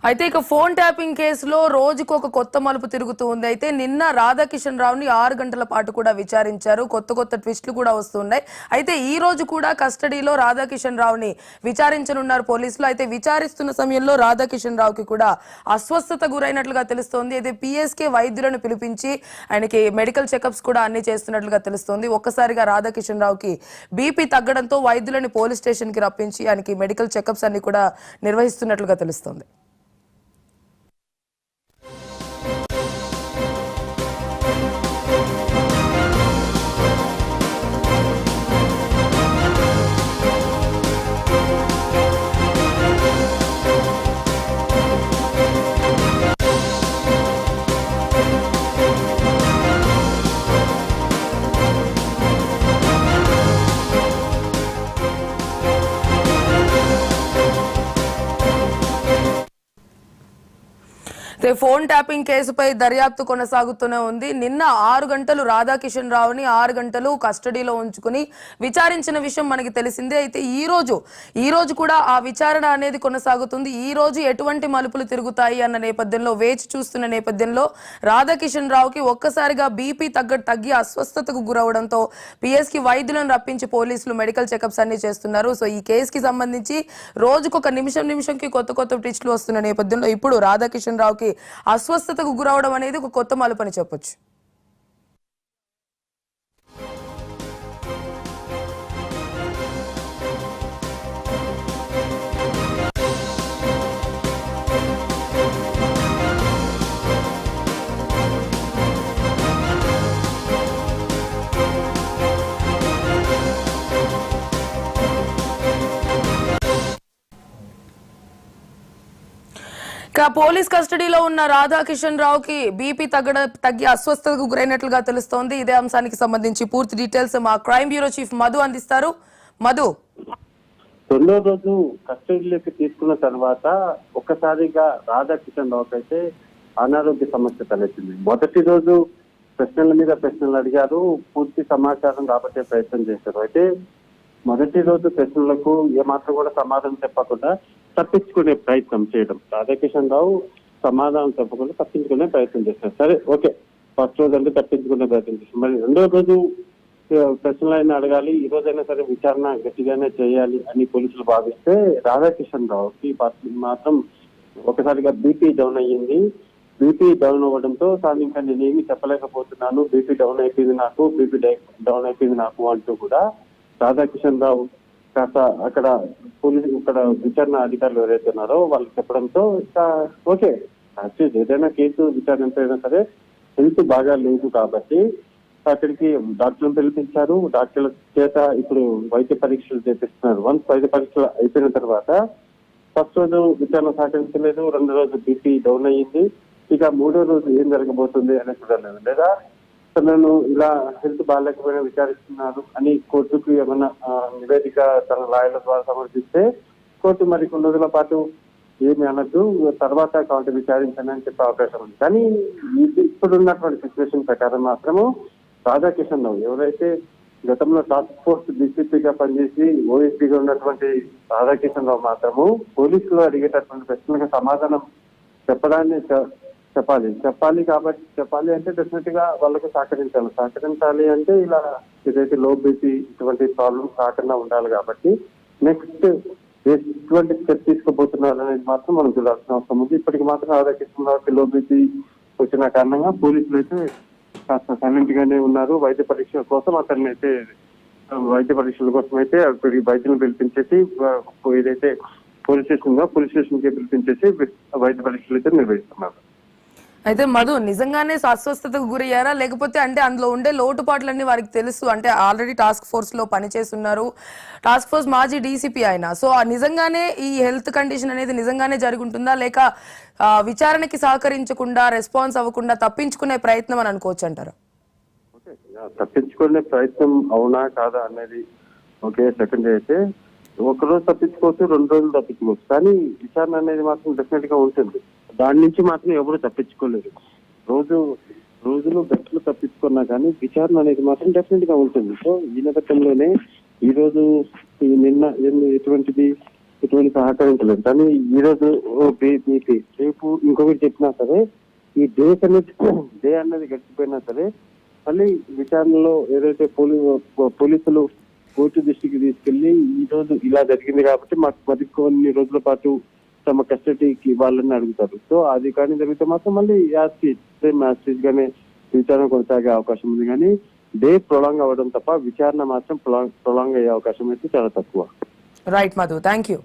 అయితే ఇక phone tapping కేసులో రోజుకు ఒక కొత్త మలుపు తిరుగుతూ ఉంది. అయితే నిన్న రాధాకిషన్ రావుని 6 గంటల పాటు కూడా విచారించారు. కొత్త ట్విస్టులు కూడా వస్తున్నాయి. అయితే ఈ రోజు కూడా కస్టడీలో రాధాకిషన్ రావుని విచారించనున్నారు పోలీసులు. అయితే విచారిస్తున్న సమయంలో రాధాకిషన్ రావుకి కూడా అస్వస్థత గురైనట్లుగా తెలుస్తోంది. అయితే పిఎస్కే వైద్యులను పిలిపించి ఆయనకి మెడికల్ చెకప్స్ కూడా అన్ని చేస్తున్నట్లుగా తెలుస్తోంది. ఒక్కసారిగా రాధాకిషన్ రావుకి బీపీ తగ్గడంతో వైద్యులని పోలీస్ స్టేషన్ కి రప్పించి ఆయనకి మెడికల్ చెకప్స్ అన్ని కూడా నిర్వహిస్తున్నట్లుగా తెలుస్తోంది. ఫోన్ ట్యాపింగ్ కేసుపై దర్యాప్తు కొనసాగుతూనే ఉంది. నిన్న 6 గంటలు రాధాకిషన్ రావుని 6 గంటలు కస్టడీలో ఉంచుకుని విచారించిన విషయం మనకి తెలిసిందే. అయితే ఈ రోజు కూడా ఆ విచారణ అనేది కొనసాగుతుంది. ఈ రోజు ఎటువంటి మలుపులు తిరుగుతాయి అన్న నేపథ్యంలో వేచి చూస్తున్న నేపథ్యంలో రాధాకిషన్ రావుకి ఒక్కసారిగా బీపీ తగ్గి అస్వస్థతకు గురవడంతో పిఎస్కి వైద్యులను రప్పించి పోలీసులు మెడికల్ చెకప్స్ అన్ని చేస్తున్నారు. సో ఈ కేసుకి సంబంధించి రోజుకొక నిమిషంకి కొత్త ట్విస్టులు వస్తున్న నేపథ్యంలో ఇప్పుడు రాధాకిషన్ రావుకి అస్వస్థతకు గురవడం అనేది ఒక కొత్త మలుపు అని చెప్పొచ్చు. పోలీస్ కస్టడీలో ఉన్న రాధాకిషన్ రావుకి బీపీ తగ్గి అస్వస్థతకు గురైనట్లుగా తెలుస్తోంది. ఇదే అంశానికి సంబంధించి పూర్తి డీటెయిల్స్ మా క్రైమ్ బ్యూరో చీఫ్ మధు అందిస్తారు. మధు, రెండో రోజు కస్టడీలోకి తీసుకున్న తర్వాత ఒక్కసారిగా రాధాకిషన్ రావుకి అయితే అనారోగ్య సమస్య తలెత్తింది. మొదటి రోజు ప్రశ్నల మీద ప్రశ్నలు అడిగారు, పూర్తి సమాచారం రాబట్టే ప్రయత్నం చేశారు. అయితే మొదటి రోజు ప్రశ్నలకు ఏమాత్రం కూడా సమాధానం చెప్పకుండా తప్పించుకునే ప్రయత్నం చేయడం, రాధాకిషన్ రావు సమాధానం చెప్పకుండా తప్పించుకునే ప్రయత్నం చేశారు. సరే, ఓకే, ఫస్ట్ రోజు అంటే తప్పించుకునే ప్రయత్నం చేశారు. మరి రెండో రోజు ప్రశ్నలైనా అడగాలి, ఈ రోజైనా సరే విచారణ గట్టిగానే చేయాలి అని పోలీసులు భావిస్తే రాధాకిషన్ రావుకి మాత్రం ఒకసారిగా బీపీ డౌన్ అయ్యింది. బీపీ డౌన్ అవ్వడంతో తాను ఇంకా నేనేమి చెప్పలేకపోతున్నాను, బీపీ డౌన్ అయిపోయింది నాకు అంటూ కూడా రాధాకిషన్ రావు కాస్త అక్కడ విచారణ అధికారులు ఎవరైతే ఉన్నారో వాళ్ళు చెప్పడంతో ఓకే, ఏదైనా కేసు విచారణ అయినా సరే హెల్త్ బాగా లేదు కాబట్టి అక్కడికి డాక్టర్లను పిలిపించారు. డాక్టర్ల చేత ఇప్పుడు వైద్య పరీక్షలు చేపిస్తున్నారు. వన్స్ వైద్య పరీక్షలు అయిపోయిన తర్వాత ఫస్ట్ రోజు విచారణ సహకరించలేదు, రెండో రోజు బీపీ డౌన్ అయ్యింది, ఇక మూడో రోజు ఏం జరగబోతుంది అనేది చూడలేదు. లేదా తనను ఇలా హెల్త్ బాగాలేకపోయినా విచారిస్తున్నారు అని కోర్టుకు ఏమన్నా నివేదిక తన లాయర్ల ద్వారా సమర్పిస్తే కోర్టు మరి కొన్ని రోజుల పాటు ఏమి అనద్దు, తర్వాత కౌంటర్ విచారించండి అని చెప్పే అవకాశం ఉంది. కానీ ఇప్పుడున్నటువంటి సిచ్యువేషన్ ప్రకారం మాత్రము రాధాకిషన్ రావు ఎవరైతే గతంలో టాస్క్ ఫోర్స్ డీసీపీగా పనిచేసి ఓఎస్పీగా ఉన్నటువంటి రాధాకిషన్ రావు మాత్రము పోలీసులు అడిగేటటువంటి ప్రశ్నలకు సమాధానం చెప్పాలి అంటే డెఫినెట్ గా వాళ్ళకు సహకరించాలి అంటే ఇలా ఏదైతే లో బీపీ ఇటువంటి ప్రాబ్లమ్స్ రాకుండా ఉండాలి. కాబట్టి నెక్స్ట్ ఎటువంటి స్టెప్ తీసుకోబోతున్నారు అనేది మాత్రం మనం చూడాల్సిన అవసరం ఉంది. ఇప్పటికి మాత్రం రాధాకిషన్ రావుకి లో బీపీ వచ్చిన కారణంగా పోలీసులు అయితే కాస్త సైలెంట్ గానే ఉన్నారు. వైద్య పరీక్షల కోసం అయితే అక్కడికి వైద్యులను పిలిపించేసి ఏదైతే పోలీస్ స్టేషన్ కి పిలిపించేసి వైద్య పరీక్షలు అయితే నిర్వహిస్తున్నారు. అయితే మధు, నిజంగానే అస్వస్థతకు గురయ్యారా, లేకపోతే అంటే అందులో ఉండే లోటుపాట్లన్నీ వారికి తెలుసు, అంటే ఆల్రెడీ టాస్క్ ఫోర్స్ లో పనిచేస్తున్నారు, టాస్క్ ఫోర్స్ మాజీ డీసీపీ ఆయన, సో నిజంగానే ఈ హెల్త్ కండిషన్ అనేది నిజంగానే జరుగుతుందా, లేక విచారణకి సహకరించకుండా రెస్పాన్స్ అవ్వకుండా తప్పించుకునే ప్రయత్నం అని అనుకోవచ్చు అంటారా? తప్పించుకునే ప్రయత్నం అవునా కాదా అనేది ఓకే సెకండ్ అయితే ఒకరోజు తప్పించుకోవచ్చు, 2 రోజులు తప్పించుకోవచ్చు, కానీ విచారణ అనేది మాత్రం డెఫినెట్ గా ఉంటుంది. దాని నుంచి మాత్రం ఎవరు తప్పించుకోలేరు. రోజులు గట్లు తప్పించుకున్నా కానీ విచారణ అనేది మాత్రం డెఫినెట్ గా ఉంటుంది. సో ఈ నేపథ్యంలోనే ఈ రోజు నిన్న ఎటువంటిది ఎటువంటి సహకరించలేదు. కానీ ఈ రోజు బీపీ రేపు ఇంకొకటి చెప్పినా సరే ఈ డే అన్నది గడిచిపోయినా సరే మళ్ళీ విచారణలో ఏదైతే పోలీసులు కోర్టు దృష్టికి తీసుకెళ్లి ఈ రోజు ఇలా జరిగింది కాబట్టి మాకు మరి కొన్ని రోజుల పాటు తమ కస్టడీకి ఇవ్వాలని అడుగుతారు. సో అది కానీ జరిగితే మాత్రం మళ్ళీ యాస్టీజ్ గానే విచారణ కొనసాగే అవకాశం ఉంది. కానీ డే ప్రొలాంగ్ అవ్వడం తప్ప విచారణ మాత్రం ప్రొలాంగ్ అయ్యే అవకాశం అయితే చాలా తక్కువ. Right Madhu, thank you.